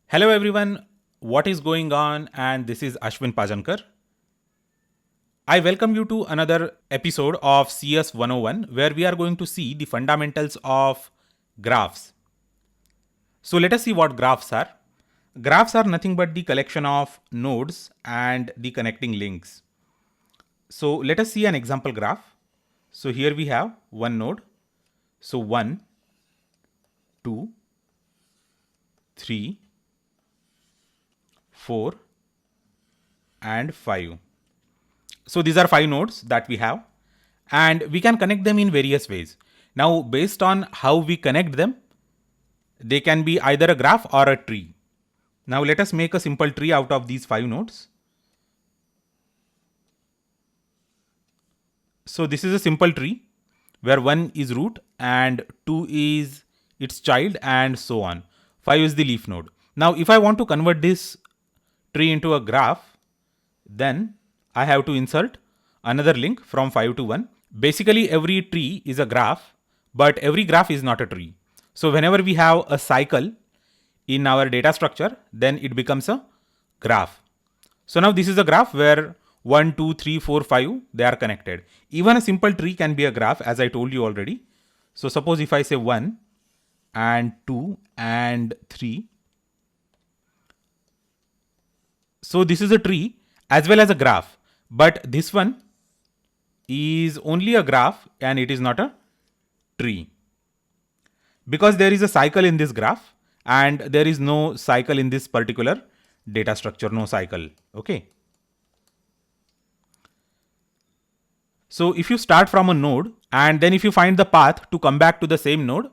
Hello everyone, what is going on? And this is Ashwin Pajankar. I welcome you to another episode of CS 101 where we are going to see the fundamentals of graphs. So let us see what graphs are. Graphs are nothing but the collection of nodes and the connecting links. So let us see an example graph. So here we have one node. So 1, 2, 3, 4, and 5. So these are 5 nodes that we have, and we can connect them in various ways. Now, based on how we connect them, they can be either a graph or a tree. Now, let us make a simple tree out of these 5 nodes. So this is a simple tree where 1 is root and 2 is its child and so on. 5 is the leaf node. Now, if I want to convert this tree into a graph, then I have to insert another link from 5 to 1. Basically, every tree is a graph, but every graph is not a tree. So whenever we have a cycle in our data structure, then it becomes a graph. So now this is a graph where 1, 2, 3, 4, 5, they are connected. Even a simple tree can be a graph, as I told you already. So suppose if I say 1 and 2 and 3. So this is a tree as well as a graph, but this one is only a graph and it is not a tree. Because there is a cycle in this graph and there is no cycle in this particular data structure, no cycle. Okay. So if you start from a node and then if you find the path to come back to the same node,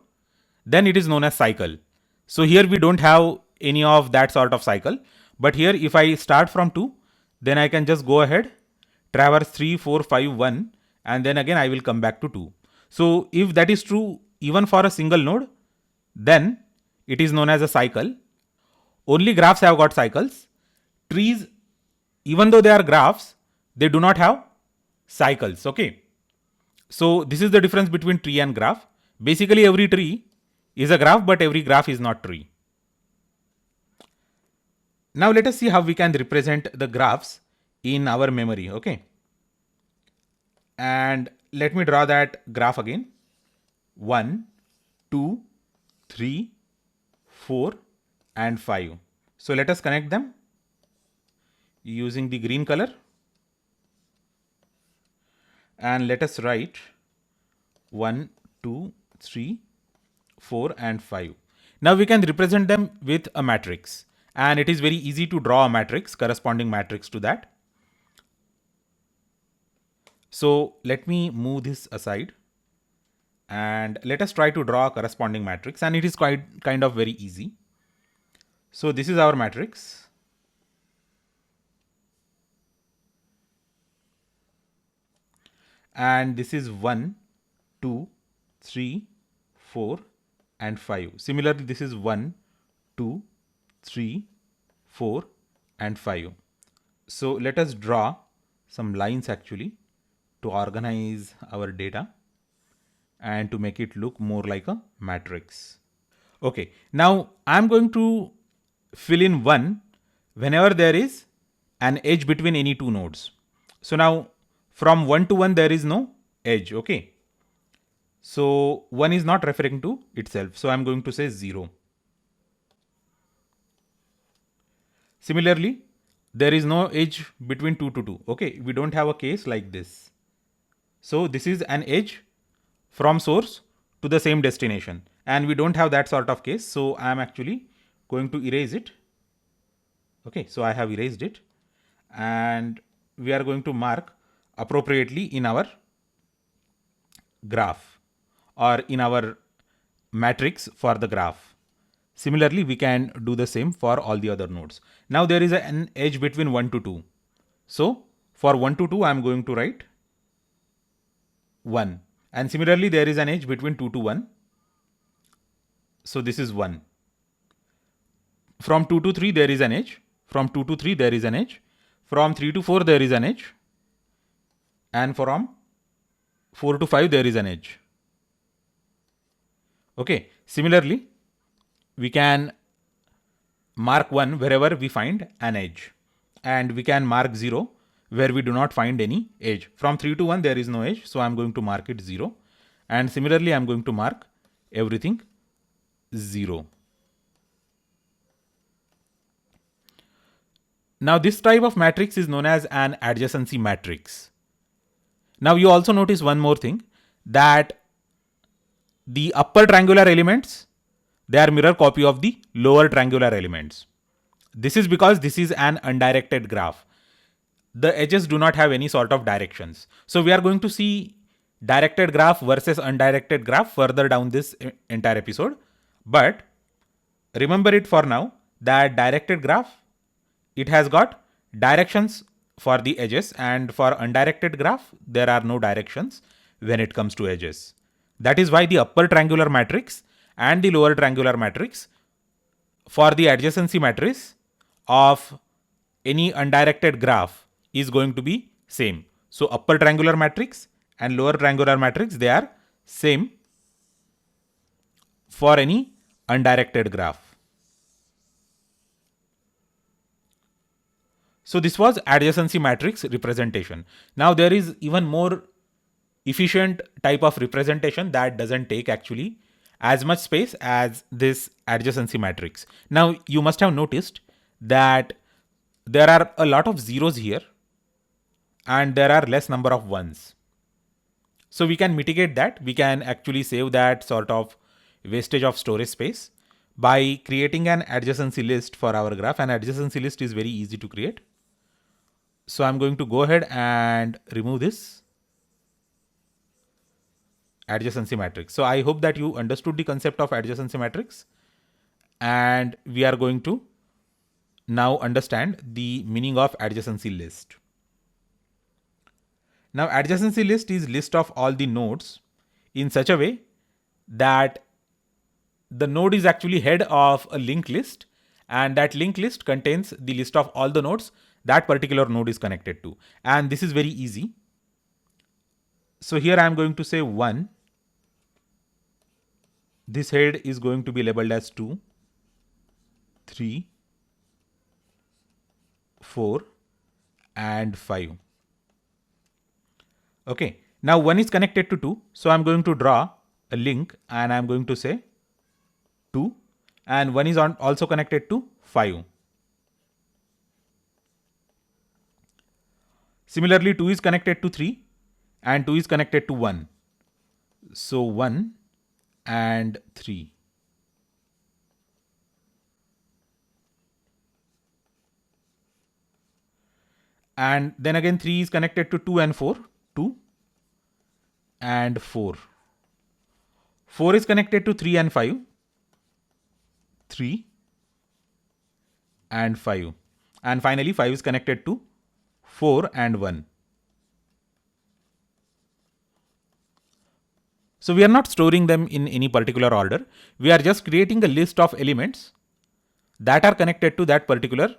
then it is known as cycle. So here we don't have any of that sort of cycle. But here if I start from 2, then I can just go ahead, traverse 3, 4, 5, 1, and then again I will come back to 2. So if that is true even for a single node, then it is known as a cycle. Only graphs have got cycles. Trees, even though they are graphs, they do not have cycles. Okay. So this is the difference between tree and graph. Basically every tree is a graph, but every graph is not tree. Now let us see how we can represent the graphs in our memory. Okay. And let me draw that graph again. 1, 2, 3, 4, and 5. So let us connect them using the green color. And let us write 1, 2, 3, 4, and 5. Now we can represent them with a matrix. And it is very easy to draw a matrix, corresponding matrix to that. So let me move this aside and let us try to draw a corresponding matrix, and it is quite kind of very easy. So this is our matrix. And this is 1, 2, 3, 4, and 5. Similarly, this is 1, 2, 3, 4, and 5. So let us draw some lines actually to organize our data and to make it look more like a matrix. Okay, now I'm going to fill in 1 whenever there is an edge between any two nodes. So now from 1 to 1 there is no edge. Okay. So 1 is not referring to itself. So I'm going to say 0. Similarly, there is no edge between 2 to 2. Okay, we don't have a case like this. So this is an edge from source to the same destination, and we don't have that sort of case. So I am actually going to erase it. Okay, so I have erased it, and we are going to mark appropriately in our graph or in our matrix for the graph. Similarly, we can do the same for all the other nodes. Now there is an edge between 1 to 2. So for 1 to 2, I am going to write 1. And similarly, there is an edge between 2 to 1. So this is 1. From 2 to 3, there is an edge. From 2 to 3, there is an edge. From 3 to 4, there is an edge. And from 4 to 5, there is an edge. Okay. Similarly, we can mark 1 wherever we find an edge, and we can mark 0 where we do not find any edge. From 3 to 1 there is no edge, so I'm going to mark it 0, and similarly I'm going to mark everything 0. Now this type of matrix is known as an adjacency matrix. Now you also notice one more thing, that the upper triangular elements, they are mirror copy of the lower triangular elements. This is because this is an undirected graph. The edges do not have any sort of directions. So we are going to see directed graph versus undirected graph further down this entire episode. But remember it for now, that directed graph, it has got directions for the edges, and for undirected graph there are no directions when it comes to edges. That is why the upper triangular matrix and the lower triangular matrix for the adjacency matrix of any undirected graph is going to be same. So upper triangular matrix and lower triangular matrix, they are same for any undirected graph. So this was adjacency matrix representation. Now there is even more efficient type of representation that doesn't take actually as much space as this adjacency matrix. Now you must have noticed that there are a lot of zeros here and there are less number of ones. So we can mitigate that. We can actually save that sort of wastage of storage space by creating an adjacency list for our graph. An adjacency list is very easy to create. So I'm going to go ahead and remove this adjacency matrix. So I hope that you understood the concept of adjacency matrix, and we are going to now understand the meaning of adjacency list. Now adjacency list is list of all the nodes in such a way that the node is actually head of a linked list, and that linked list contains the list of all the nodes that particular node is connected to. And this is very easy. So here I am going to say 1. This head is going to be labeled as 2, 3, 4, and 5. Okay, now 1 is connected to 2. So I'm going to draw a link and I'm going to say 2, and 1 is also connected to 5. Similarly, 2 is connected to 3 and 2 is connected to 1. So 1 and 3. And then again 3 is connected to 2 and 4. 2 and 4. 4 is connected to 3 and 5. 3 and 5. And finally 5 is connected to 4 and 1. So we are not storing them in any particular order. We are just creating a list of elements that are connected to that particular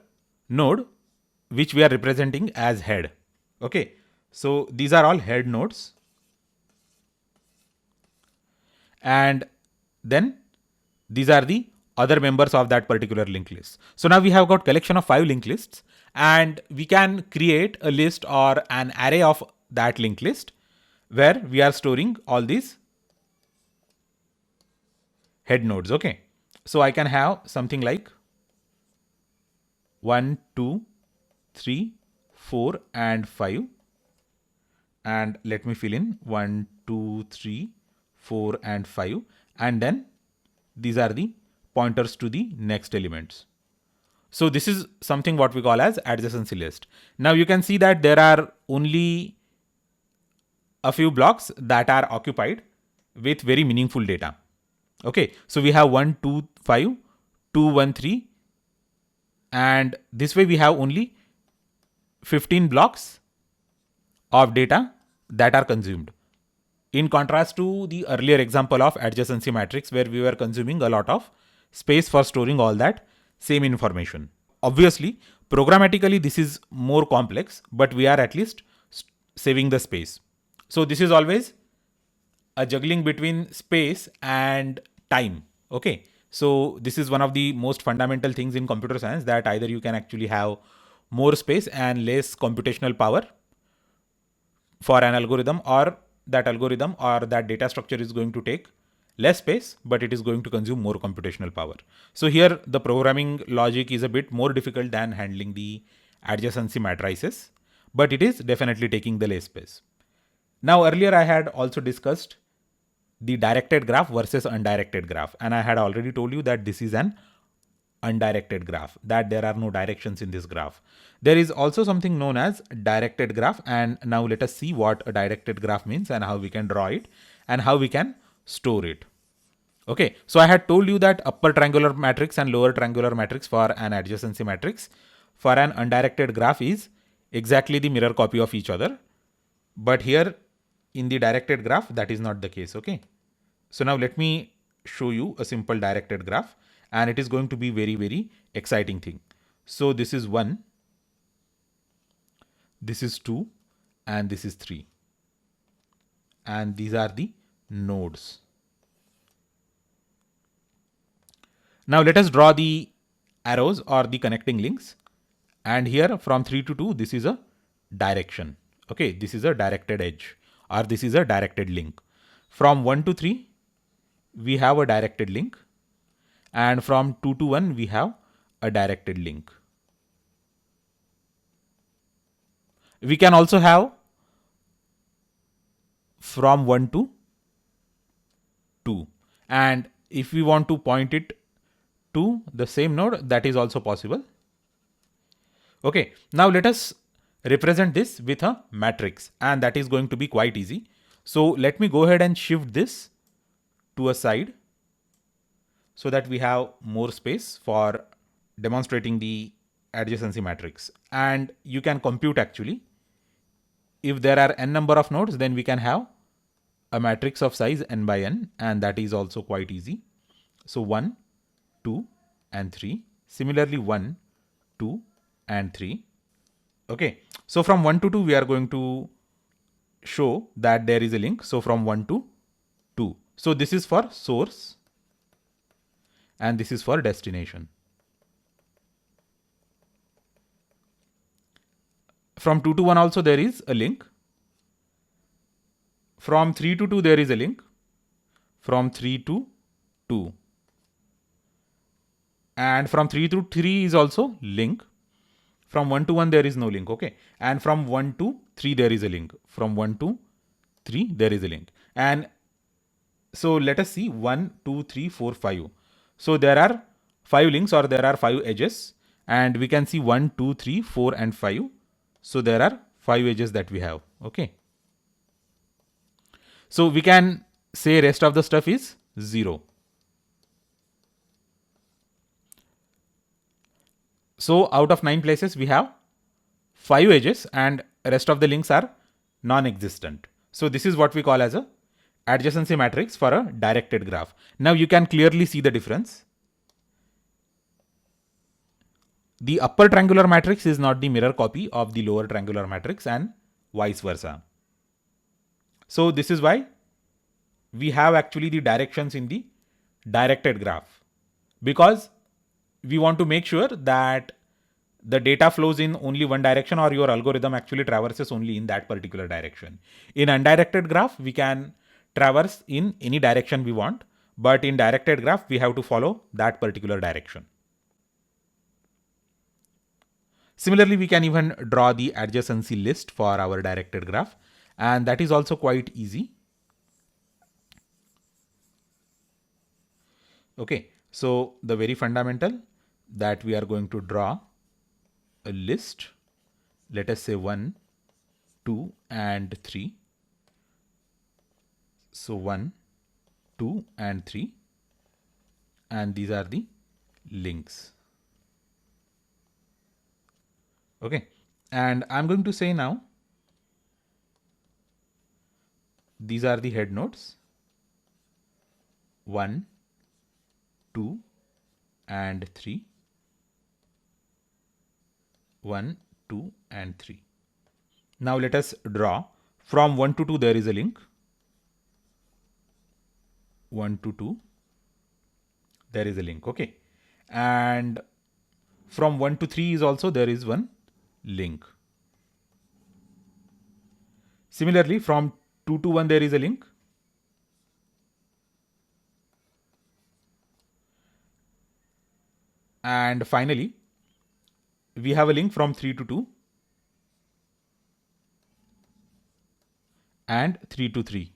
node, which we are representing as head. Okay, so these are all head nodes. And then these are the other members of that particular linked list. So now we have got collection of 5 linked lists, and we can create a list or an array of that linked list where we are storing all these head nodes. Okay, so I can have something like 1, 2, 3, 4, and 5. And let me fill in 1, 2, 3, 4, and 5. And then these are the pointers to the next elements. So this is something what we call as adjacency list. Now you can see that there are only a few blocks that are occupied with very meaningful data. Okay, so we have 1, 2, 5, 2, 1, 3, and this way we have only 15 blocks of data that are consumed. In contrast to the earlier example of adjacency matrix, where we were consuming a lot of space for storing all that same information. Obviously, programmatically this is more complex, but we are at least saving the space. So this is always a juggling between space and time. Okay, So this is one of the most fundamental things in computer science, that either you can actually have more space and less computational power for an algorithm, or that data structure is going to take less space, but it is going to consume more computational power. So here the programming logic is a bit more difficult than handling the adjacency matrices, but it is definitely taking the less space. Now earlier I had also discussed the directed graph versus undirected graph, and I had already told you that this is an undirected graph, that there are no directions in this graph. There is also something known as directed graph, and now let us see what a directed graph means and how we can draw it and how we can store it. Okay, so I had told you that upper triangular matrix and lower triangular matrix for an adjacency matrix for an undirected graph is exactly the mirror copy of each other. But here in the directed graph, that is not the case. Okay, so now let me show you a simple directed graph, and it is going to be very, very exciting thing. So this is 1, this is 2, and this is 3. And these are the nodes. Now let us draw the arrows or the connecting links. And here from 3 to 2, this is a direction. Okay, this is a directed edge, or this is a directed link. From 1 to 3, we have a directed link. And from 2 to 1, we have a directed link. We can also have from 1 to 2. And if we want to point it to the same node, that is also possible. Okay, now let us represent this with a matrix, and that is going to be quite easy. So let me go ahead and shift this to a side so that we have more space for demonstrating the adjacency matrix. And you can compute actually. If there are n number of nodes, then we can have a matrix of size n by n, and that is also quite easy. So 1, 2, and 3. Similarly 1, 2, and 3. Okay, so from 1 to 2, we are going to show that there is a link. So from 1 to 2. So this is for source, and this is for destination. From 2 to 1 also there is a link. From 3 to 2 there is a link. From 3 to 2. And from 3 to 3 is also link. From 1 to 1 there is no link. Okay. And from 1 to 3 there is a link. From 1 to 3 there is a link. And so let us see 1, 2, 3, 4, 5. So there are 5 links, or there are 5 edges, and we can see 1, 2, 3, 4, and 5. So there are 5 edges that we have. Okay. So we can say rest of the stuff is 0. So out of 9 places we have 5 edges, and rest of the links are non-existent. So this is what we call as a adjacency matrix for a directed graph. Now you can clearly see the difference. The upper triangular matrix is not the mirror copy of the lower triangular matrix, and vice versa. So this is why we have actually the directions in the directed graph, because we want to make sure that the data flows in only one direction, or your algorithm actually traverses only in that particular direction. In undirected graph, we can traverse in any direction we want, but in directed graph, we have to follow that particular direction. Similarly, we can even draw the adjacency list for our directed graph, and that is also quite easy. Okay, so the very fundamental, that we are going to draw a list. Let us say 1, 2, and 3. So 1, 2, and 3. And these are the links. Okay, and I'm going to say now, these are the head nodes. 1, 2, and 3. 1, 2, and 3. Now let us draw. From 1 to 2 there is a link. 1 to 2. there is a link. Okay. And from 1 to 3 is also there is one link. Similarly, from 2 to 1 there is a link. And finally, we have a link from 3 to 2 and 3 to 3.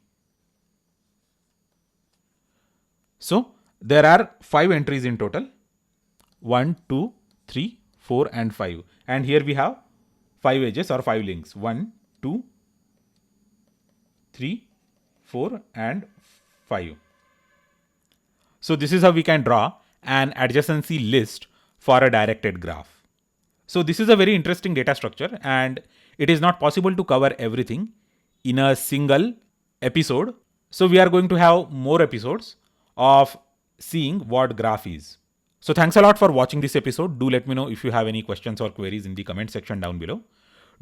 So there are 5 entries in total: 1, 2, 3, 4, and 5. And here we have 5 edges or 5 links: 1, 2, 3, 4, and 5. So this is how we can draw an adjacency list for a directed graph. So this is a very interesting data structure, and it is not possible to cover everything in a single episode. So we are going to have more episodes of seeing what graph is. So thanks a lot for watching this episode. Do let me know if you have any questions or queries in the comment section down below.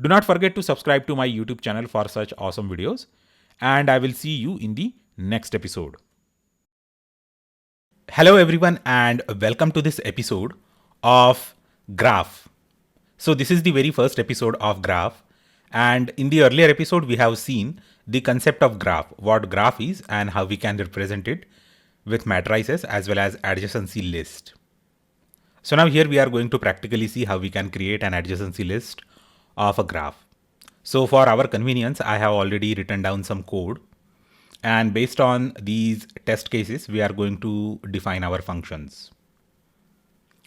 Do not forget to subscribe to my YouTube channel for such awesome videos, and I will see you in the next episode. Hello everyone, and welcome to this episode of Graph. So this is the very first episode of Graph, and in the earlier episode we have seen the concept of graph, what graph is and how we can represent it with matrices as well as adjacency list. So now here we are going to practically see how we can create an adjacency list of a graph. So for our convenience, I have already written down some code, and based on these test cases, we are going to define our functions.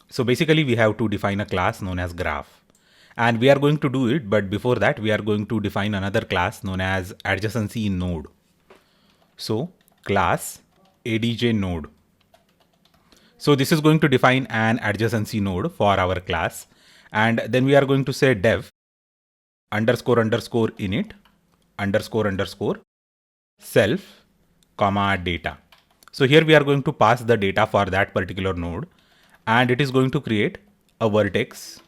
So basically we have to define a class known as graph, and we are going to do it. But before that, we are going to define another class known as adjacency node. So class adj node. So this is going to define an adjacency node for our class. And then we are going to say dev underscore underscore init underscore underscore self comma data. So here we are going to pass the data for that particular node, and it is going to create a vertex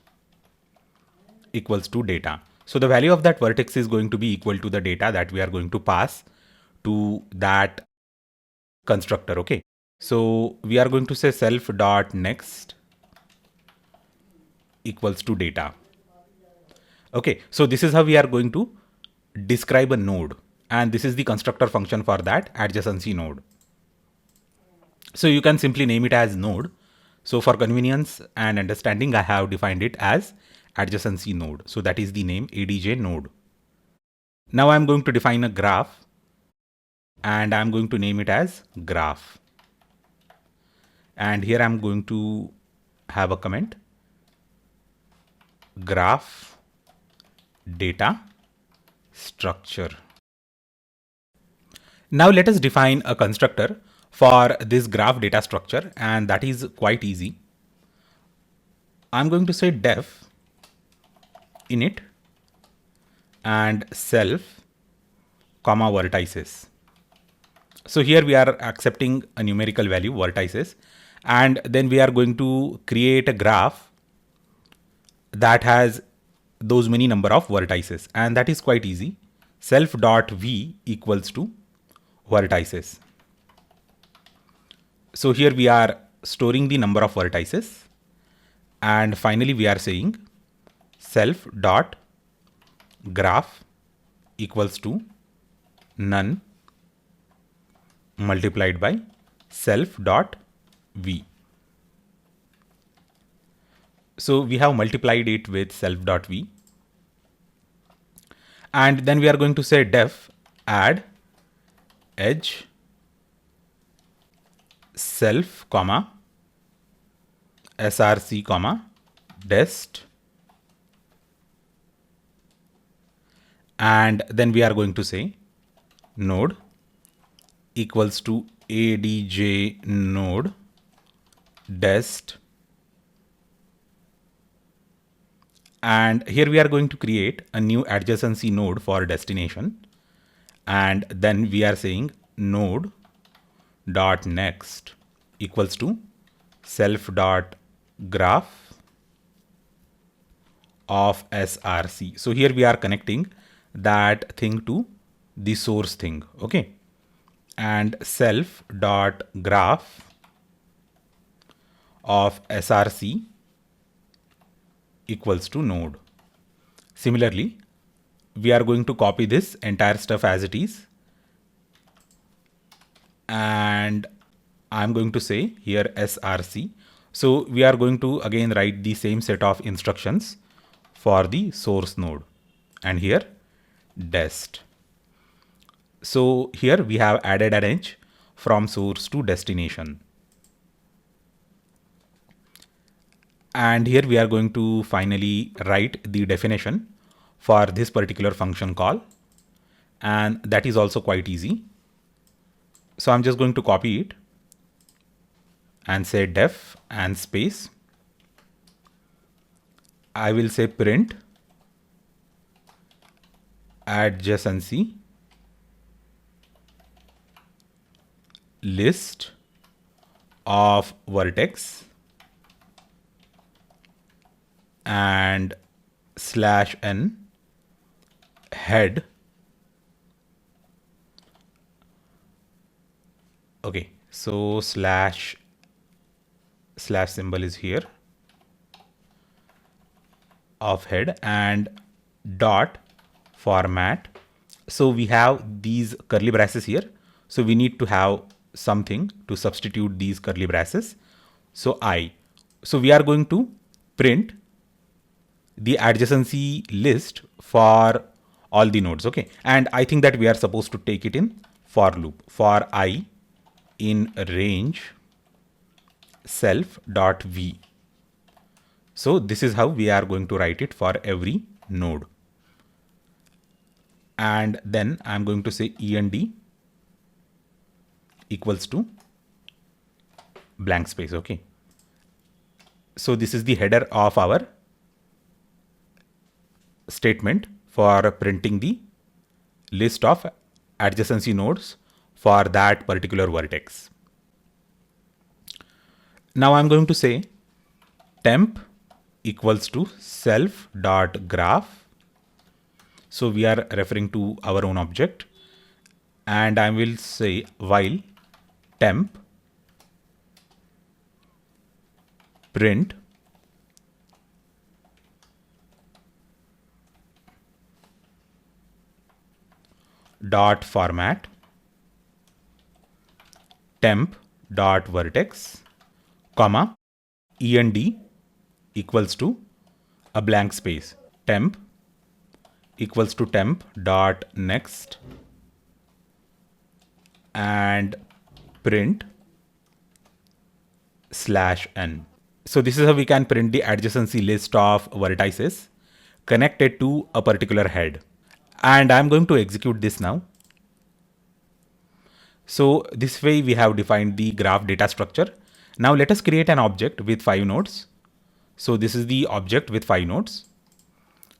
equals to data. So the value of that vertex is going to be equal to the data that we are going to pass to that constructor. Okay. So we are going to say self dot next equals to data. Okay. So this is how we are going to describe a node, and this is the constructor function for that adjacency node. So you can simply name it as node. So for convenience and understanding, I have defined it as adjacency node. So that is the name adj node. Now I'm going to define a graph, and I'm going to name it as graph. And here I'm going to have a comment: graph data structure. Now let us define a constructor for this graph data structure, and that is quite easy. I'm going to say def init and self comma vertices. So here we are accepting a numerical value vertices, and then we are going to create a graph that has those many number of vertices, and that is quite easy. Self dot v equals to vertices. So here we are storing the number of vertices, and finally we are saying self dot graph equals to none multiplied by self dot v. So we have multiplied it with self dot v, and then we are going to say def add edge self comma src comma dest, and then we are going to say node equals to adj node dest, and here we are going to create a new adjacency node for destination, and then we are saying node dot next equals to self dot graph of src. So here we are connecting that thing to the source thing. Okay. And self dot graph of src equals to node. Similarly, we are going to copy this entire stuff as it is, and I'm going to say here src. So we are going to again write the same set of instructions for the source node, and here dest. So here we have added an edge from source to destination. And here we are going to finally write the definition for this particular function call. And that is also quite easy. So I'm just going to copy it and say def and space. I will say print adjacency list of vertex and /n head. Okay, so slash symbol is here of head and dot format. So we have these curly braces here. So we need to have something to substitute these curly braces. So we are going to print the adjacency list for all the nodes. Okay. And I think that we are supposed to take it in for loop for I in range self dot v. So this is how we are going to write it for every node. And then I'm going to say end equals to blank space. Okay. So this is the header of our statement for printing the list of adjacency nodes for that particular vertex. Now I'm going to say temp equals to self dot graph. So we are referring to our own object, and I will say while temp print dot format temp dot vertex comma end equals to a blank space temp equals to temp dot next and print /n. So this is how we can print the adjacency list of vertices connected to a particular head. And I'm going to execute this now. So this way we have defined the graph data structure. Now let us create an object with 5 nodes. So this is the object with 5 nodes.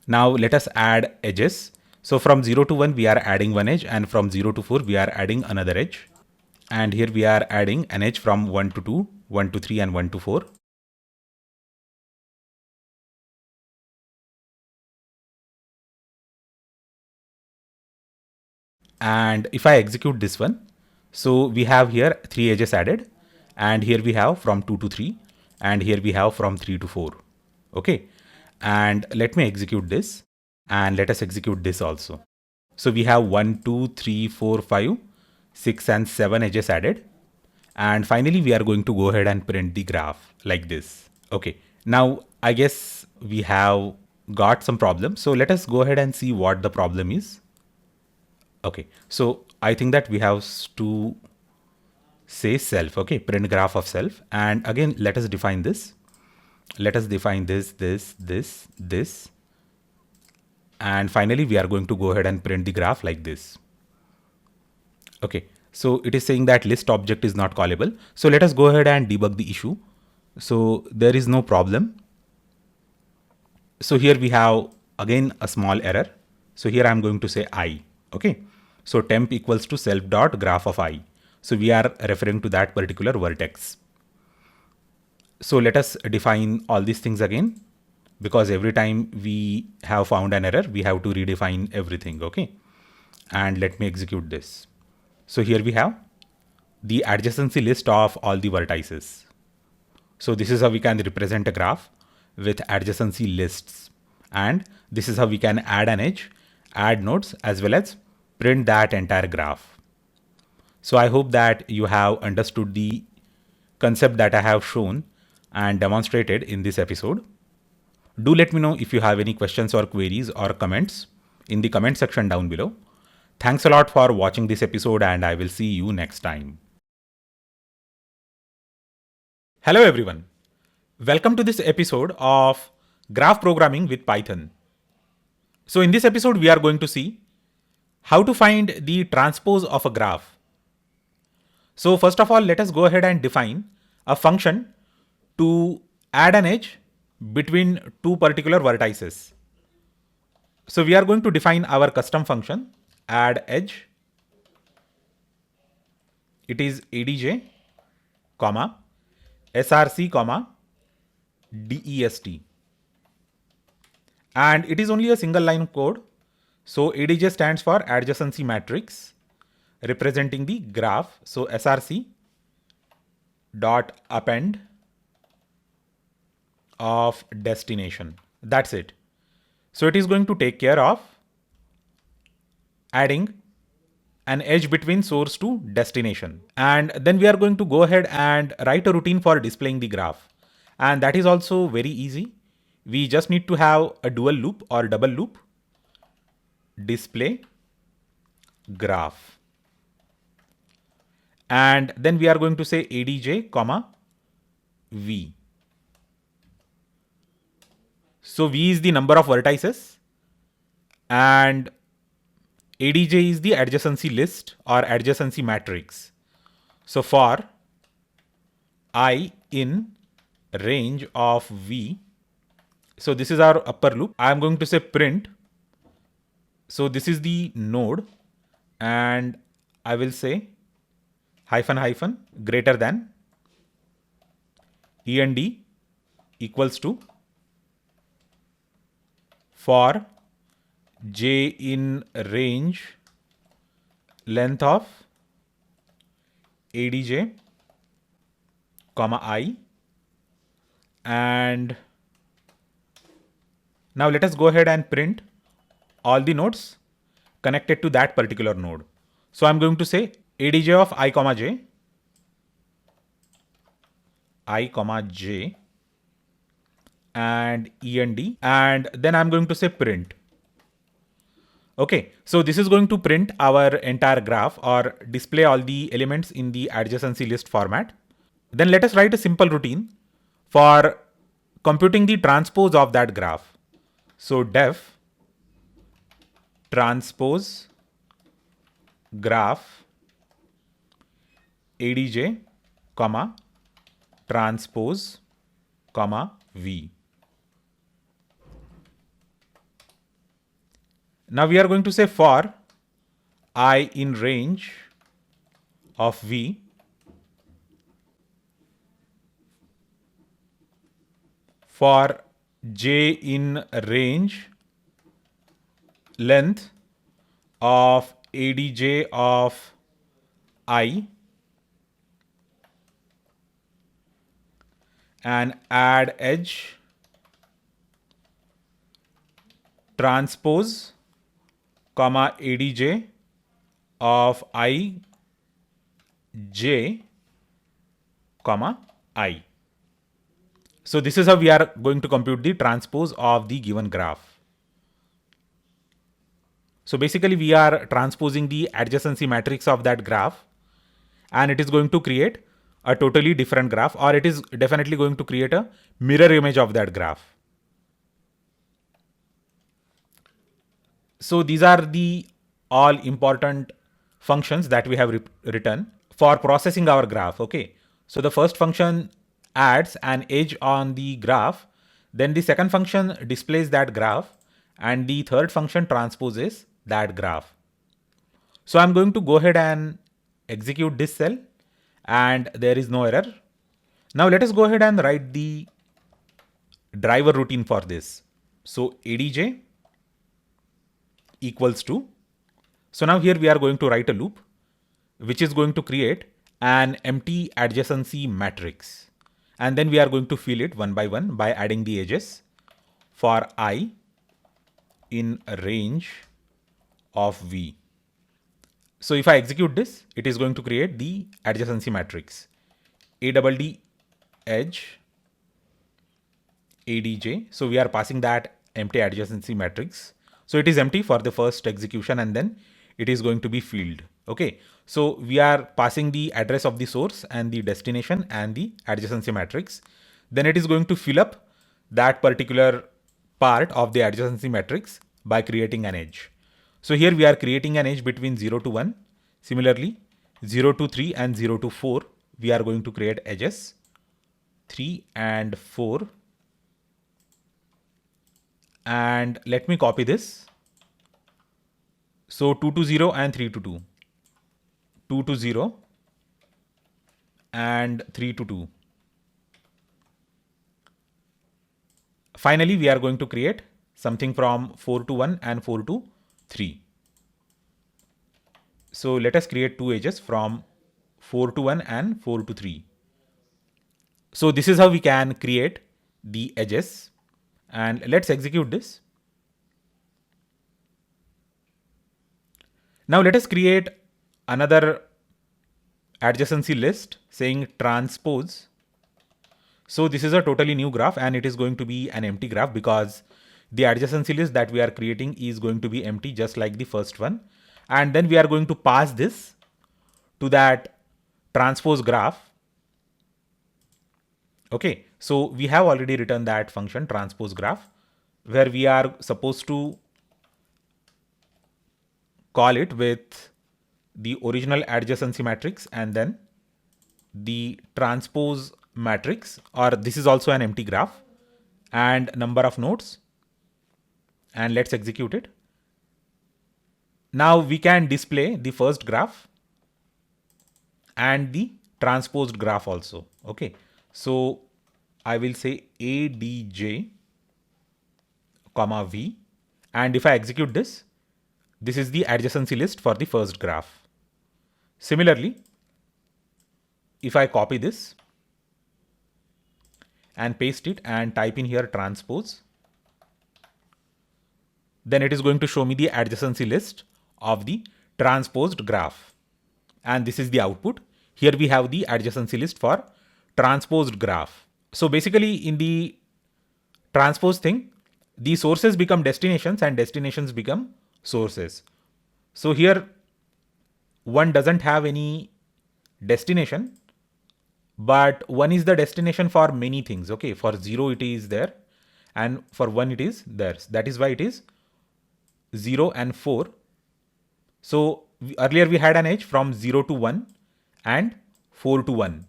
Now let us add edges. So from 0 to 1 we are adding one edge, and from 0 to 4 we are adding another edge. And here we are adding an edge from 1 to 2, 1 to 3 and 1 to 4. And if I execute this one, so we have here 3 edges added, and here we have from 2 to 3, and here we have from 3 to 4. Okay. And let me execute this, and let us execute this also. So we have 1, 2, 3, 4, 5, 6 and 7 edges added. And finally, we are going to go ahead and print the graph like this. Okay. Now, I guess we have got some problem. So let us go ahead and see what the problem is. Okay. So I think that we have to say self. Okay. Print graph of self. And again, let us define this. Let us define this. And finally, we are going to go ahead and print the graph like this. Okay. So it is saying that list object is not callable. So let us go ahead and debug the issue. So there is no problem. So here we have again a small error. So here I'm going to say I. Okay. So temp equals to self dot graph of I. So we are referring to that particular vertex. So let us define all these things again, because every time we have found an error, we have to redefine everything. Okay. And let me execute this. So here we have the adjacency list of all the vertices. So this is how we can represent a graph with adjacency lists. And this is how we can add an edge, add nodes, as well as print that entire graph. So I hope that you have understood the concept that I have shown and demonstrated in this episode. Do let me know if you have any questions or queries or comments in the comment section down below. Thanks a lot for watching this episode, and I will see you next time. Hello everyone. Welcome to this episode of Graph Programming with Python. So in this episode, we are going to see how to find the transpose of a graph. So first of all, let us go ahead and define a function to add an edge between two particular vertices. So we are going to define our custom function, add edge. It is adj, comma, src, comma, dest. And it is only a single line of code. So adj stands for adjacency matrix representing the graph. So src dot append of destination. That's it. So it is going to take care of adding an edge between source to destination. And then we are going to go ahead and write a routine for displaying the graph. And that is also very easy. We just need to have a dual loop or double loop, display graph. And then we are going to say adj, comma, v. So v is the number of vertices and adj is the adjacency list or adjacency matrix. So for I in range of v, so this is our upper loop. I am going to say print. So this is the node, and I will say hyphen hyphen greater than end equals to for j in range length of adj, comma I. And now let us go ahead and print all the nodes connected to that particular node. So I'm going to say adj of I comma j, and end, and then I'm going to say print. Okay, so this is going to print our entire graph or display all the elements in the adjacency list format. Then let us write a simple routine for computing the transpose of that graph. So def transpose graph adj, comma, transpose, comma, v. Now we are going to say for I in range of v, for j in range length of adj of I, and add edge transpose, comma, adj of I j, comma, I. So this is how we are going to compute the transpose of the given graph. So basically we are transposing the adjacency matrix of that graph, and it is going to create a totally different graph, or it is definitely going to create a mirror image of that graph. So these are the all important functions that we have written for processing our graph. Okay. So the first function adds an edge on the graph. Then the second function displays that graph, and the third function transposes that graph. So I'm going to go ahead and execute this cell, and there is no error. Now let us go ahead and write the driver routine for this. So adj equals to, so now here we are going to write a loop which is going to create an empty adjacency matrix. And then we are going to fill it one by one by adding the edges for I in a range of V. So if I execute this, it is going to create the adjacency matrix. ADD edge ADJ. So we are passing that empty adjacency matrix. So it is empty for the first execution and then it is going to be filled. Okay. So we are passing the address of the source and the destination and the adjacency matrix. Then it is going to fill up that particular part of the adjacency matrix by creating an edge. So here we are creating an edge between 0 to 1. Similarly, 0 to 3 and 0 to 4, we are going to create edges 3 and 4. And let me copy this. So 2 to 0 and 3 to 2. 2 to 0 and 3 to 2. Finally, we are going to create something from 4 to 1 and 4 to 3. So let us create two edges from 4 to 1 and 4 to 3. So this is how we can create the edges. And let's execute this. Now let us create another adjacency list saying transpose. So this is a totally new graph and it is going to be an empty graph because the adjacency list that we are creating is going to be empty just like the first one. And then we are going to pass this to that transpose graph. Okay, so we have already written that function transpose graph where we are supposed to call it with the original adjacency matrix and then the transpose matrix, or this is also an empty graph, and number of nodes. And let's execute it. Now we can display the first graph and the transposed graph also. Okay, so I will say ADJ comma V, and if I execute this, this is the adjacency list for the first graph. Similarly, if I copy this and paste it and type in here transpose, then it is going to show me the adjacency list of the transposed graph. And this is the output. Here we have the adjacency list for transposed graph. So basically in the transpose thing, the sources become destinations and destinations become sources. So here one doesn't have any destination, but one is the destination for many things. Okay, for 0 it is there and for 1 it is there. That is why it is 0 and 4. So earlier we had an edge from 0 to 1 and 4 to 1.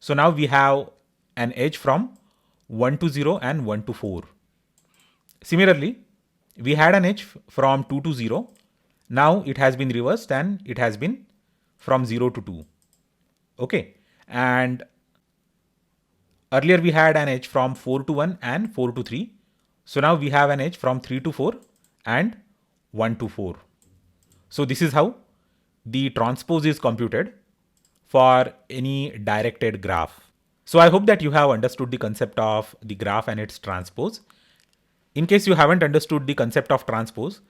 So now we have an edge from 1 to 0 and 1 to 4. Similarly, we had an edge from 2 to 0. Now it has been reversed and it has been from 0 to 2. Okay. And earlier we had an edge from 4 to 1 and 4 to 3. So now we have an edge from 3 to 4 and 1 to 4. So this is how the transpose is computed for any directed graph. So I hope that you have understood the concept of the graph and its transpose. In case you haven't understood the concept of transpose,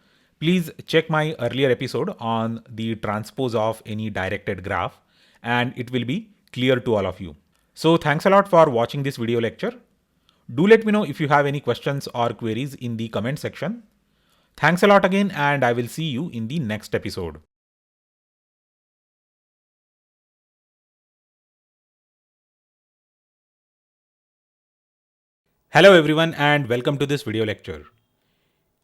please check my earlier episode on the transpose of any directed graph and it will be clear to all of you. So thanks a lot for watching this video lecture. Do let me know if you have any questions or queries in the comment section. Thanks a lot again and I will see you in the next episode. Hello everyone and welcome to this video lecture.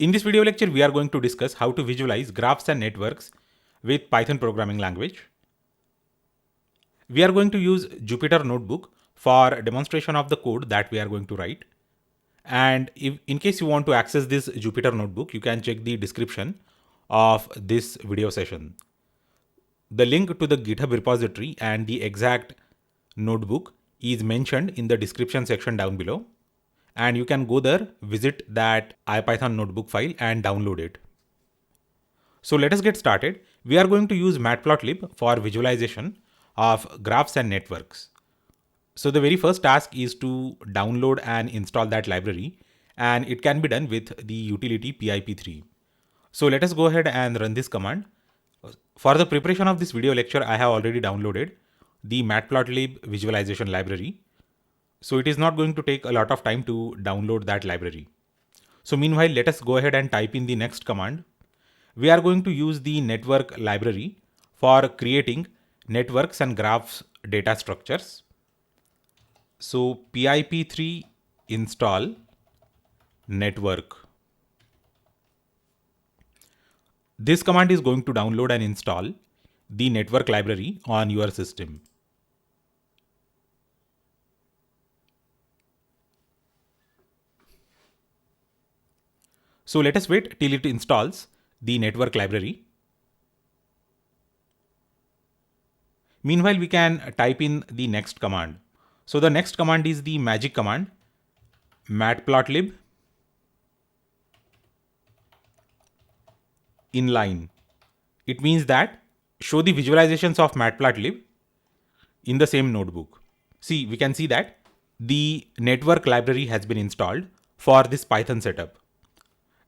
In this video lecture, we are going to discuss how to visualize graphs and networks with Python programming language. We are going to use Jupyter Notebook for demonstration of the code that we are going to write. And if in case you want to access this Jupyter Notebook, you can check the description of this video session. The link to the GitHub repository and the exact notebook is mentioned in the description section down below. And you can go there, visit that IPython notebook file and download it. So let us get started. We are going to use Matplotlib for visualization of graphs and networks. So the very first task is to download and install that library, and it can be done with the utility pip3. So let us go ahead and run this command. For the preparation of this video lecture, I have already downloaded the matplotlib visualization library. So it is not going to take a lot of time to download that library. So meanwhile, let us go ahead and type in the next command. We are going to use the network library for creating networks and graphs data structures. So pip3 install network. This command is going to download and install the network library on your system. So let us wait till it installs the network library. Meanwhile, we can type in the next command. So the next command is the magic command, matplotlib inline. It means that show the visualizations of matplotlib in the same notebook. See, we can see that the network library has been installed for this Python setup.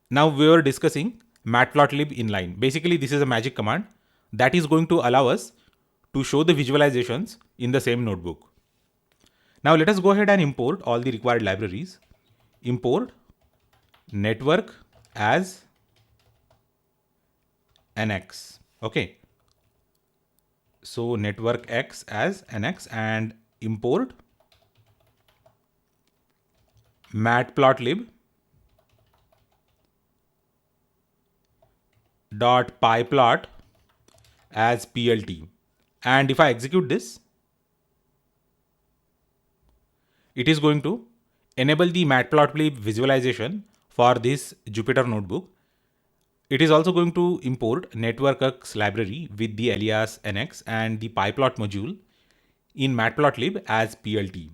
Now we were discussing matplotlib inline. Basically, this is a magic command that is going to allow us to show the visualizations in the same notebook. Now let us go ahead and import all the required libraries. Import network as NX. Okay. So network X as NX and import matplotlib .pyplot as PLT. And if I execute this, it is going to enable the matplotlib visualization for this Jupyter notebook. It is also going to import networkx library with the alias NX and the pyplot module in matplotlib as PLT.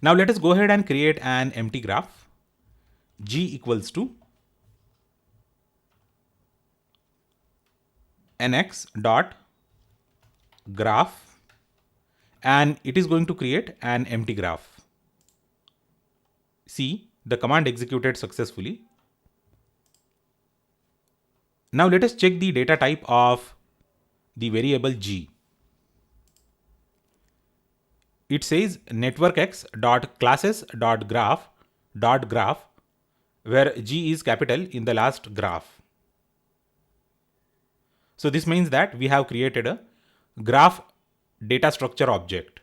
Now let us go ahead and create an empty graph. G equals to NX dot graph, and it is going to create an empty graph. See, the command executed successfully. Now let us check the data type of the variable G. It says networkx.classes.graph, where G is capital in the last graph. So this means that we have created a graph data structure object.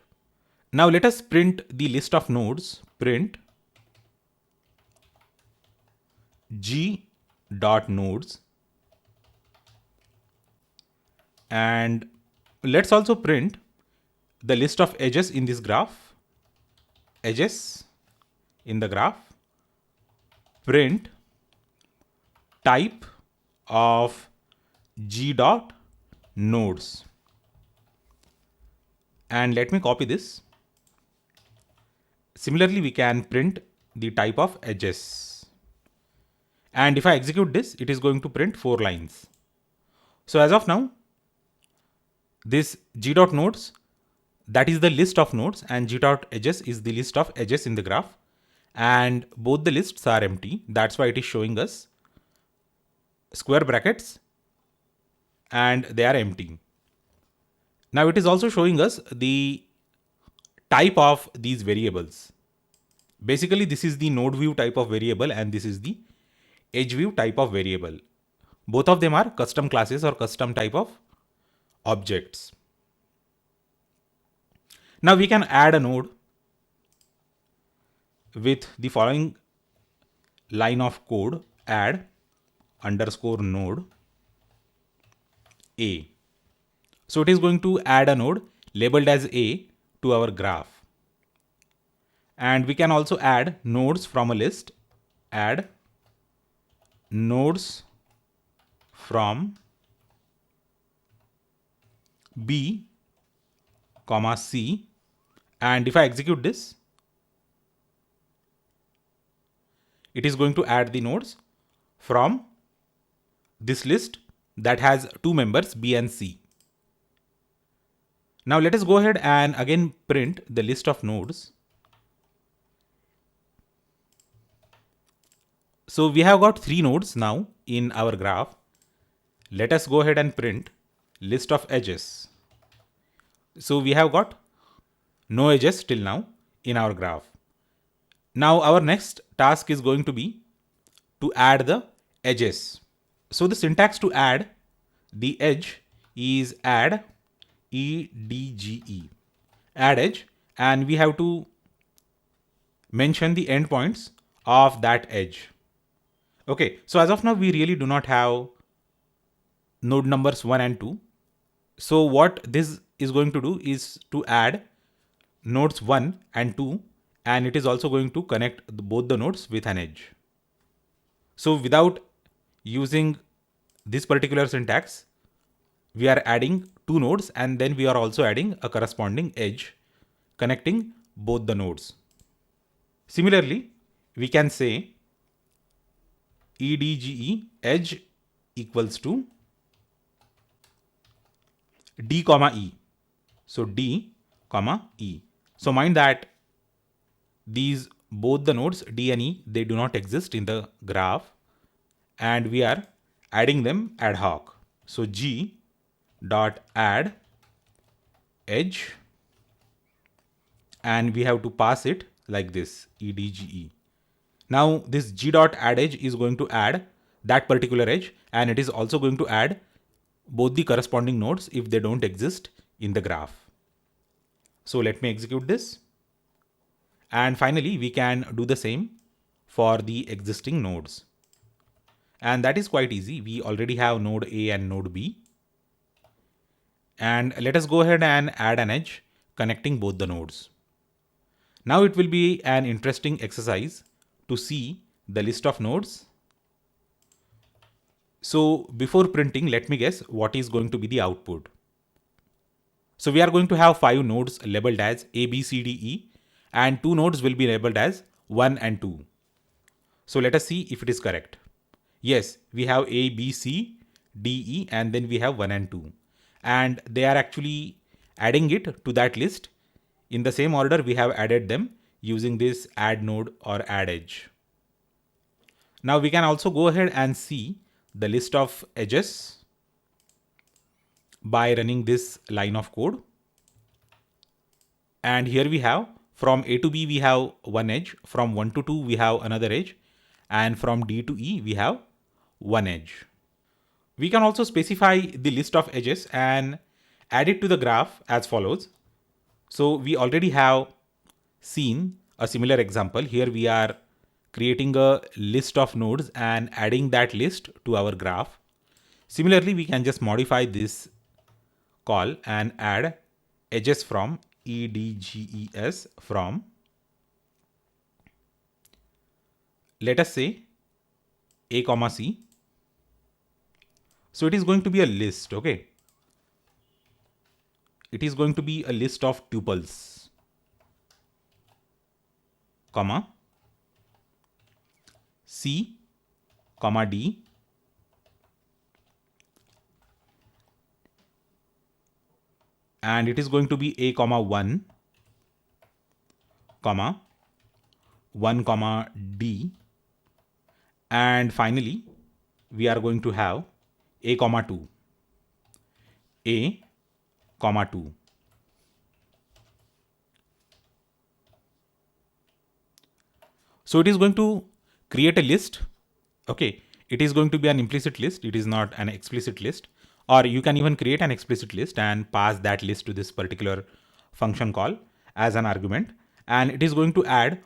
Now let us print the list of nodes. Print G.nodes, and let's also print the list of edges in this graph. Edges in the graph. Print type of G.nodes. And let me copy this. Similarly, we can print the type of edges. And if I execute this, it is going to print 4 lines. So as of now, this G.nodes, that is the list of nodes, and G.edges is the list of edges in the graph. And both the lists are empty. That's why it is showing us square brackets and they are empty. Now it is also showing us the type of these variables. Basically, this is the node view type of variable and this is the edge view type of variable. Both of them are custom classes or custom type of objects. Now we can add a node with the following line of code: add underscore node A. So it is going to add a node labeled as A to our graph. And we can also add nodes from a list. Add nodes from B, C. And if I execute this, it is going to add the nodes from this list that has 2 members, B and C. Now let us go ahead and again print the list of nodes. So we have got 3 nodes now in our graph. Let us go ahead and print list of edges. So we have got no edges till now in our graph. Now our next task is going to be to add the edges. So the syntax to add the edge is add edge, add edge, and we have to mention the endpoints of that edge. Okay, so as of now we really do not have node numbers 1 and 2. So what this is going to do is to add nodes 1 and 2, and it is also going to connect both the nodes with an edge. So without using this particular syntax, we are adding 2 nodes and then we are also adding a corresponding edge connecting both the nodes. Similarly, we can say edge edge equals to d comma e. So d comma e. So mind that these both the nodes d and e, they do not exist in the graph and we are adding them ad hoc. So g dot add edge, and we have to pass it like this, edge. Now this g dot add edge is going to add that particular edge, and it is also going to add both the corresponding nodes if they don't exist in the graph. So let me execute this. And finally, we can do the same for the existing nodes. And that is quite easy. We already have node A and node B. And let us go ahead and add an edge connecting both the nodes. Now it will be an interesting exercise to see the list of nodes. So before printing, let me guess what is going to be the output. So we are going to have 5 nodes labeled as A, B, C, D, E, and 2 nodes will be labeled as 1 and 2. So let us see if it is correct. Yes, we have A, B, C, D, E, and then we have 1 and 2. And they are actually adding it to that list. In the same order, we have added them using this add node or add edge. Now we can also go ahead and see the list of edges by running this line of code. And here we have from A to B we have one edge, from 1 to 2 we have another edge, and from D to E we have one edge. We can also specify the list of edges and add it to the graph as follows. So we already have seen a similar example. Here we are creating a list of nodes and adding that list to our graph. Similarly, we can just modify this call and add edges from edges from, let us say, A comma C. So it is going to be a list, okay? It is going to be a list of tuples, comma, C, comma D, and it is going to be A comma 1, comma 1 comma D, and finally we are going to have A comma 2, A comma 2. So it is going to create a list. Okay, it is going to be an implicit list. It is not an explicit list. Or you can even create an explicit list and pass that list to this particular function call as an argument. And it is going to add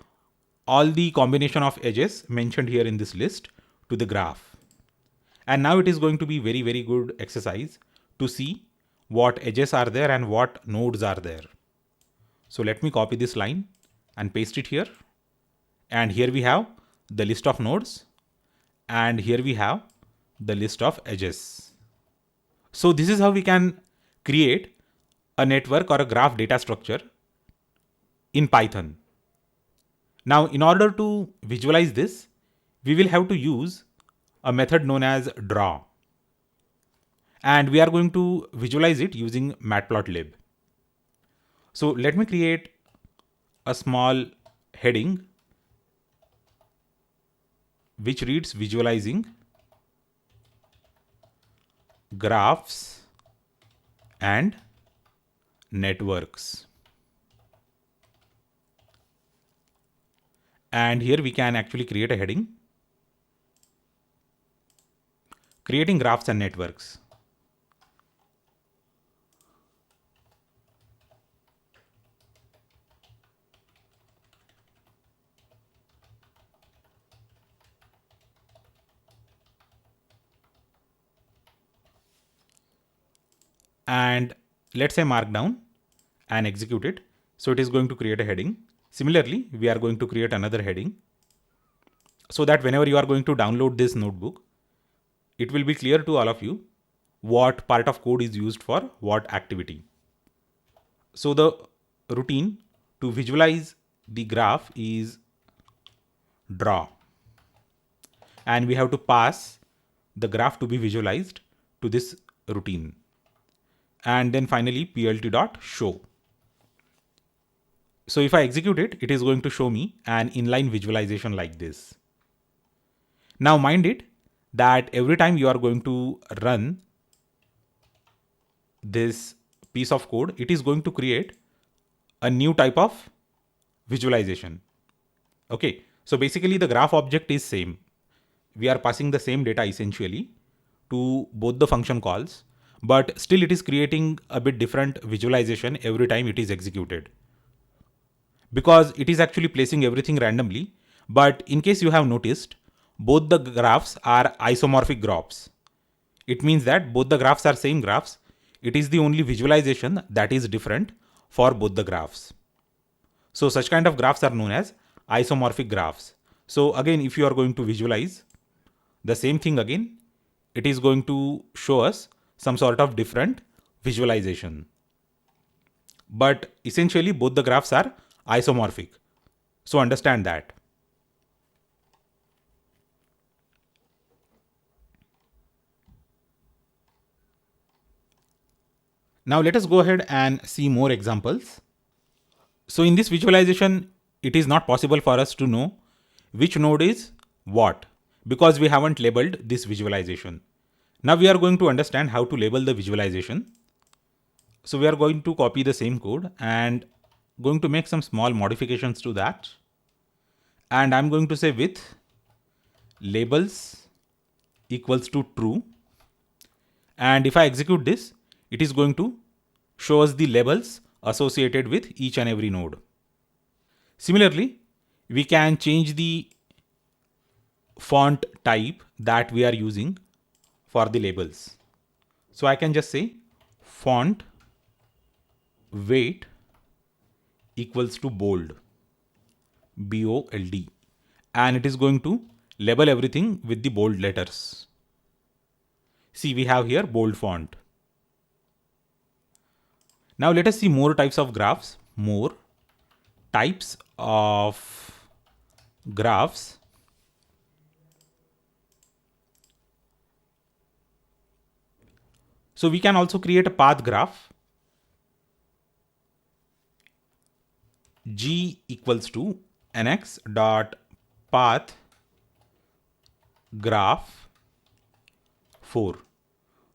all the combination of edges mentioned here in this list to the graph. And now it is going to be very, very good exercise to see what edges are there and what nodes are there. So let me copy this line and paste it here. And here we have the list of nodes, and here we have the list of edges. So this is how we can create a network or a graph data structure in Python. Now, in order to visualize this, we will have to use a method known as draw. And we are going to visualize it using matplotlib. So let me create a small heading which reads visualizing graphs and networks. And here we can actually create a heading, creating graphs and networks. And let's say markdown and execute it. So it is going to create a heading. Similarly, we are going to create another heading so that whenever you are going to download this notebook, it will be clear to all of you what part of code is used for what activity. So the routine to visualize the graph is draw. And we have to pass the graph to be visualized to this routine. And then finally plt.show. So if I execute it, it is going to show me an inline visualization like this. Now mind it that every time you are going to run this piece of code, it is going to create a new type of visualization. Okay, so basically the graph object is same. We are passing the same data essentially to both the function calls, but still it is creating a bit different visualization every time it is executed, because it is actually placing everything randomly. But in case you have noticed, both the graphs are isomorphic graphs. It means that both the graphs are same graphs. It is the only visualization that is different for both the graphs. So such kind of graphs are known as isomorphic graphs. So again, if you are going to visualize the same thing again, it is going to show us some sort of different visualization. But essentially both the graphs are isomorphic. So understand that. Now let us go ahead and see more examples. So in this visualization, it is not possible for us to know which node is what because we haven't labeled this visualization. Now we are going to understand how to label the visualization. So we are going to copy the same code and going to make some small modifications to that. And I'm going to say with labels equals to true. And if I execute this, it is going to show us the labels associated with each and every node. Similarly, we can change the font type that we are using for the labels. So I can just say font weight equals to bold, BOLD, and it is going to label everything with the bold letters. See, we have here bold font. Now let us see more types of graphs, more types of graphs. So we can also create a path graph. G equals to nx dot path graph 4.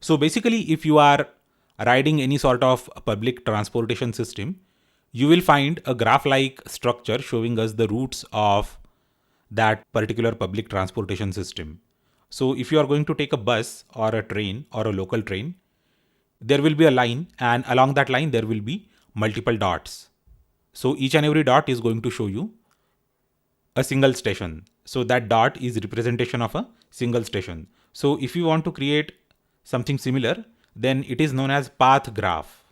So basically, if you are riding any sort of public transportation system, you will find a graph-like structure showing us the routes of that particular public transportation system. So if you are going to take a bus or a train or a local train, there will be a line, and along that line there will be multiple dots. So each and every dot is going to show you a single station. So that dot is representation of a single station. So if you want to create something similar, then it is known as path graph.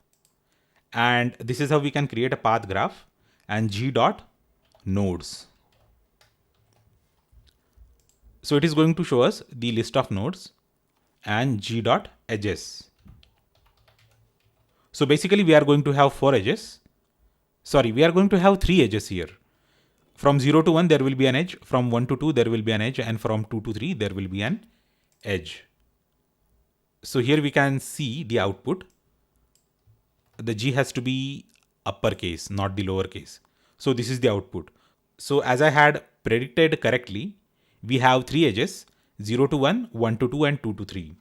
And this is how we can create a path graph, and G dot nodes. So it is going to show us the list of nodes, and G dot edges. So basically we are going to have 4 edges. Sorry, we are going to have 3 edges here. From 0 to 1 there will be an edge, from 1 to 2 there will be an edge, and from 2 to 3 there will be an edge. So here we can see the output. The G has to be uppercase, not the lowercase. So this is the output. So as I had predicted correctly, we have three edges, 0 to 1, 1 to 2, and 2 to 3.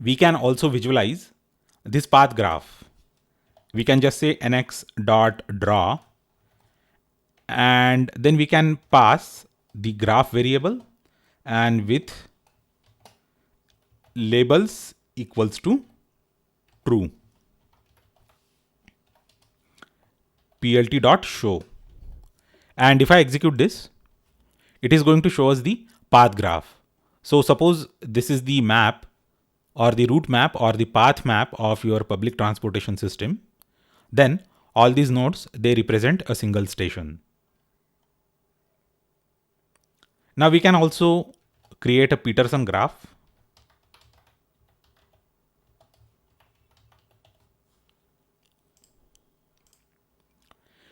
We can also visualize this path graph. We can just say nx.draw, and then we can pass the graph variable and with labels equals to true. plt.show. And if I execute this, it is going to show us the path graph. So suppose this is the map or the route map or the path map of your public transportation system. Then all these nodes, they represent a single station. Now we can also create a Peterson graph.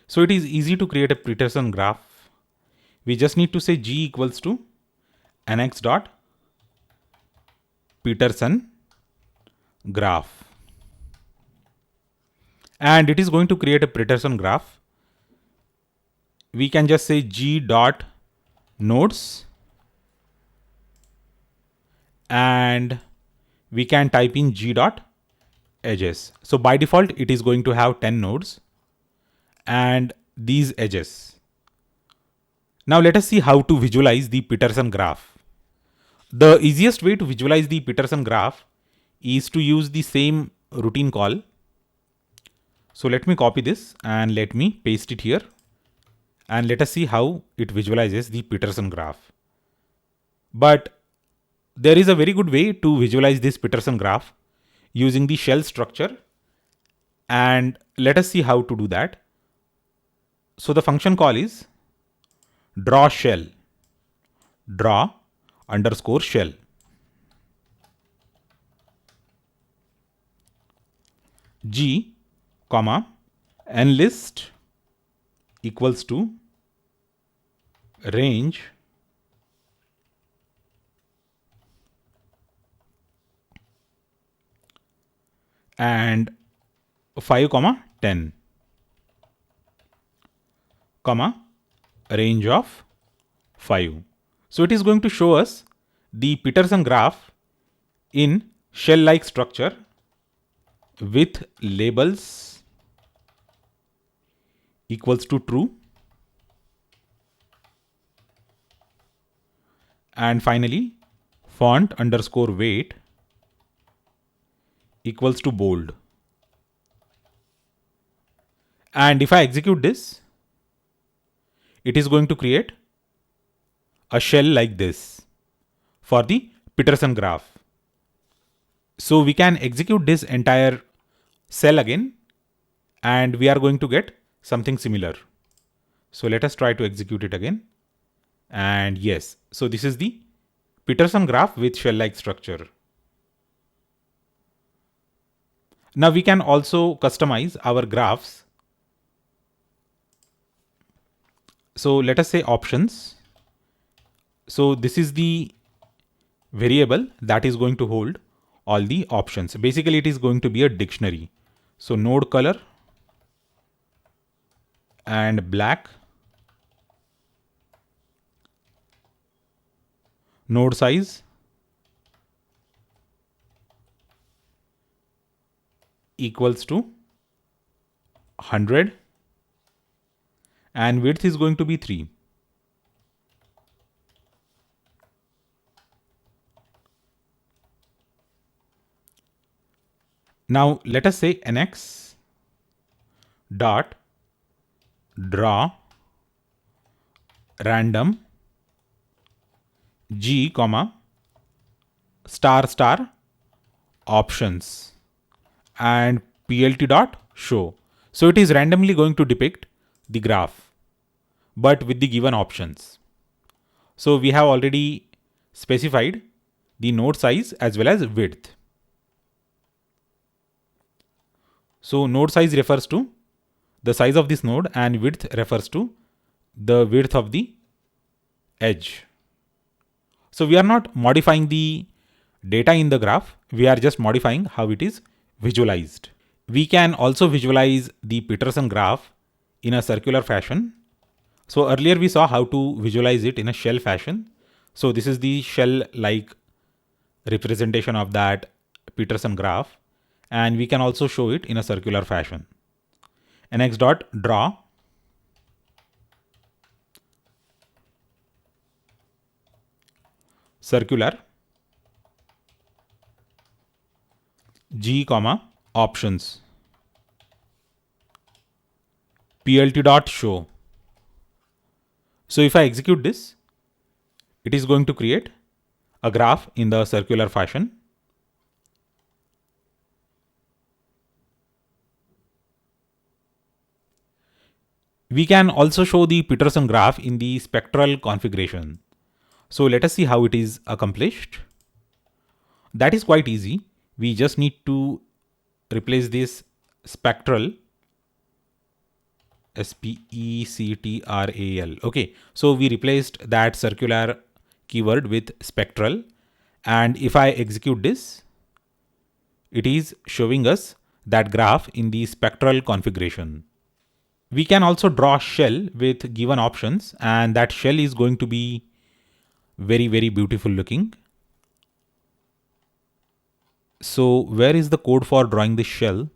So it is easy to create a Peterson graph. We just need to say G equals to nx dot Peterson graph. And it is going to create a Peterson graph. We can just say G dot nodes, and we can type in G dot edges. So by default, it is going to have 10 nodes and these edges. Now let us see how to visualize the Peterson graph. The easiest way to visualize the Peterson graph is to use the same routine call. So let me copy this and let me paste it here, and let us see how it visualizes the Peterson graph. But there is a very good way to visualize this Peterson graph using the shell structure, and let us see how to do that. So the function call is draw shell, draw underscore shell. G, comma, nlist equals to range and 5, 10, comma, range of 5. So it is going to show us the Peterson graph in shell-like structure with labels equals to true, and finally font underscore weight equals to bold. And if I execute this, it is going to create a shell like this for the Peterson graph. So we can execute this entire cell again, and we are going to get something similar. So let us try to execute it again. And yes, so this is the Peterson graph with shell-like structure. Now we can also customize our graphs. So let us say options. So this is the variable that is going to hold all the options. Basically, it is going to be a dictionary. So node color and black, node size equals to 100, and width is going to be 3. Now let us say nx dot draw random G, comma, star star options and plt dot show. So it is randomly going to depict the graph, but with the given options. So we have already specified the node size as well as width. So node size refers to the size of this node and width refers to the width of the edge. So we are not modifying the data in the graph, we are just modifying how it is visualized. We can also visualize the Peterson graph in a circular fashion. So earlier we saw how to visualize it in a shell fashion. So this is the shell-like representation of that Peterson graph, and we can also show it in a circular fashion. Nx dot draw circular g comma options plt dot show. So if I execute this, it is going to create a graph in the circular fashion. We can also show the Peterson graph in the spectral configuration. So let us see how it is accomplished. That is quite easy. We just need to replace this spectral, spectral. Okay, so we replaced that circular keyword with spectral, and if I execute this, it is showing us that graph in the spectral configuration. We can also draw a shell with given options, and that shell is going to be very beautiful looking. So where is the code for drawing this shell?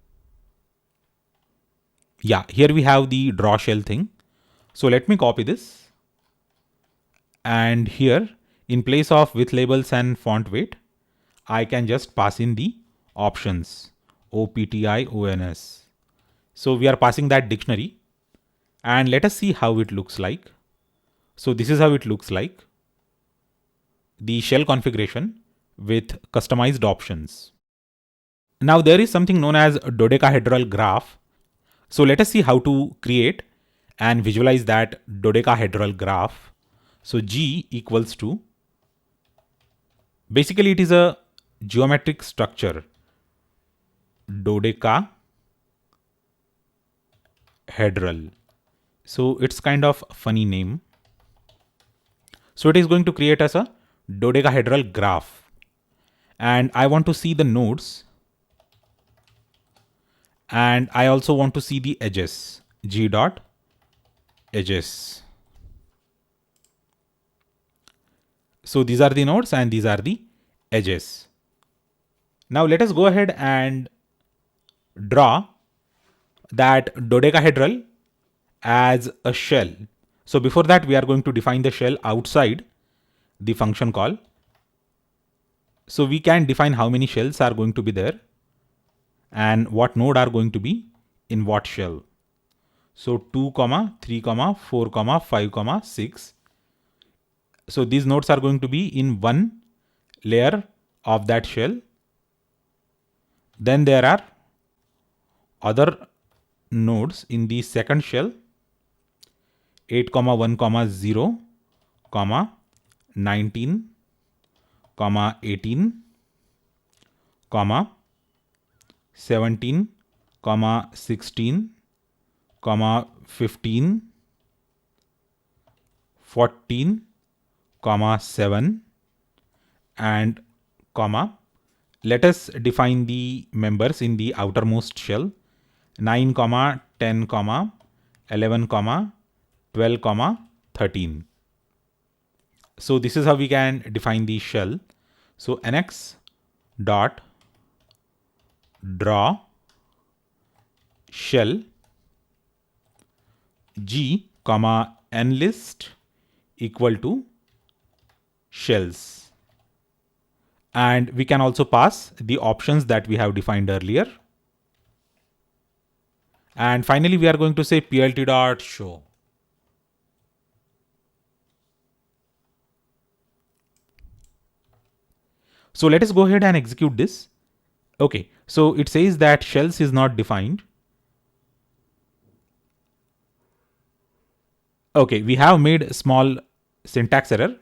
Yeah, here we have the draw shell thing. So let me copy this, and here in place of with labels and font weight, I can just pass in the options, OPTIONS. So we are passing that dictionary, and let us see how it looks like. So this is how it looks like, the shell configuration with customized options. Now there is something known as a dodecahedral graph. So let us see how to create and visualize that dodecahedral graph. So G equals to, basically it is a geometric structure, dodecahedral. So it's kind of a funny name. So it is going to create us a dodecahedral graph, and I want to see the nodes, and I also want to see the edges, G dot edges. So these are the nodes and these are the edges. Now let us go ahead and draw that dodecahedral as a shell. So before that, we are going to define the shell outside the function call. So we can define how many shells are going to be there and what node are going to be in what shell. So 2, 3, 4, 5, 6. So these nodes are going to be in one layer of that shell. Then there are other nodes in the second shell, 8, 1, 0, 19, 18, 17, 16, 15, 14, 7, and let us define the members in the outermost shell, 9, 10, 11, 12, 13. So this is how we can define the shell. So nx dot draw shell g nlist equal to shells, and we can also pass the options that we have defined earlier. And finally we are going to say plt dot show. So let us go ahead and execute this. Okay, so it says that shells is not defined. Okay, we have made a small syntax error.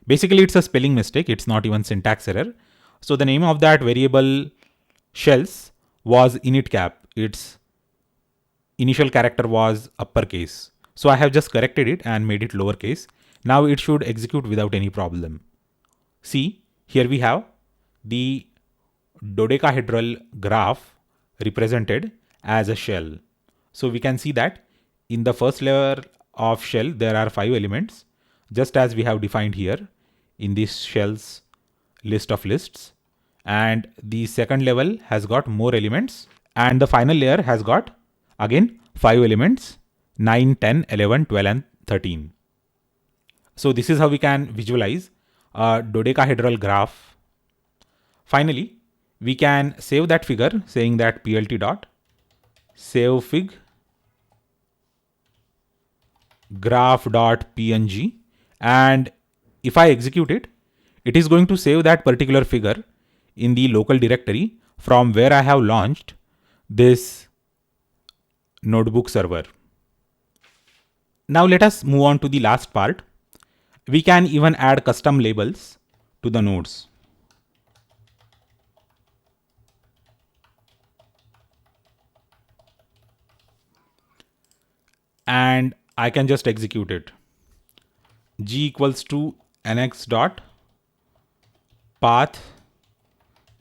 Basically it's a spelling mistake, it's not even syntax error. So the name of that variable shells was init cap. Its initial character was uppercase. So I have just corrected it and made it lowercase. Now it should execute without any problem. See, here we have the dodecahedral graph represented as a shell. So we can see that in the first layer of shell, there are 5 elements, just as we have defined here in this shell's list of lists. And the second level has got more elements, and the final layer has got again 5 elements, 9, 10, 11, 12 and 13. So this is how we can visualize a dodecahedral graph. Finally, we can save that figure saying that plt dot save fig graph.png, and if I execute it, it is going to save that particular figure in the local directory from where I have launched this notebook server. Now let us move on to the last part. We can even add custom labels to the nodes. And I can just execute it. G equals to nx dot path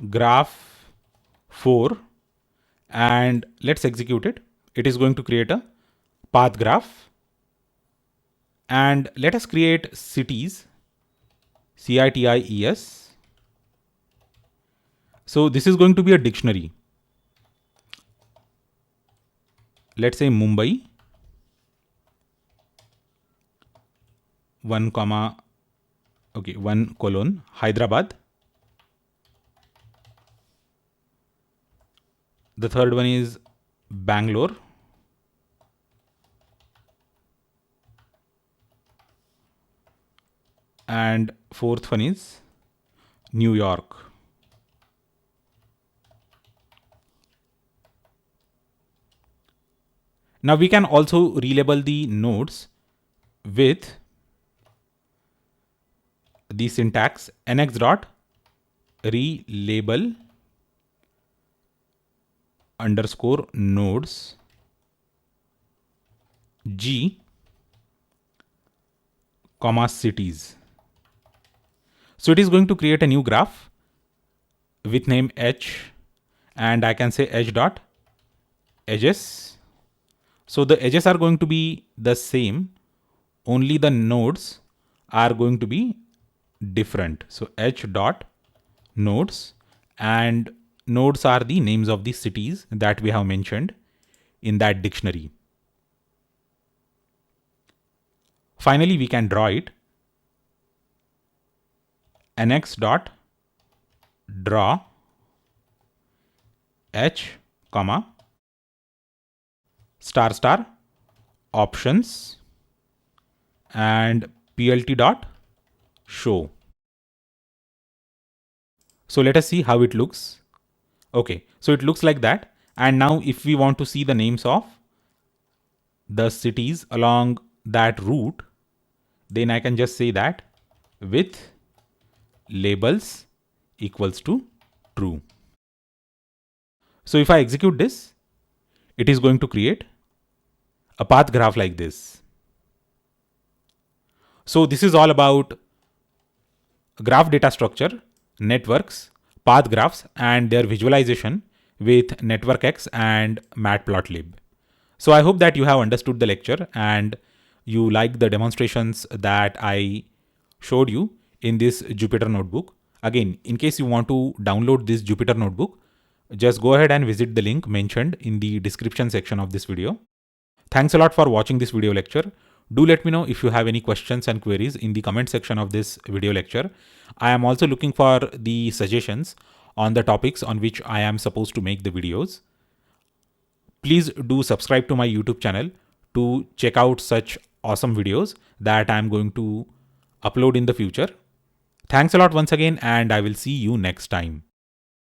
graph 4, and let's execute it. It is going to create a path graph, and let us create cities, CITIES. So this is going to be a dictionary. Let's say Mumbai 1, 1 : Hyderabad. The third one is Bangalore. And fourth one is New York. Now we can also relabel the nodes with the syntax nx dot relabel underscore nodes G comma cities. So it is going to create a new graph with name H, and I can say H dot edges. So the edges are going to be the same, only the nodes are going to be different. So H dot nodes, and nodes are the names of the cities that we have mentioned in that dictionary. Finally, we can draw it. Nx dot draw H comma star star options and plt dot show. So let us see how it looks. Okay, so it looks like that. And now if we want to see the names of the cities along that route, then I can just say that with labels equals to true. So if I execute this, it is going to create a path graph like this. So this is all about graph data structure, networks, path graphs, and their visualization with NetworkX and Matplotlib. So I hope that you have understood the lecture and you like the demonstrations that I showed you in this Jupyter Notebook. Again, in case you want to download this Jupyter Notebook, just go ahead and visit the link mentioned in the description section of this video. Thanks a lot for watching this video lecture. Do let me know if you have any questions and queries in the comment section of this video lecture. I am also looking for the suggestions on the topics on which I am supposed to make the videos. Please do subscribe to my YouTube channel to check out such awesome videos that I am going to upload in the future. Thanks a lot once again, and I will see you next time.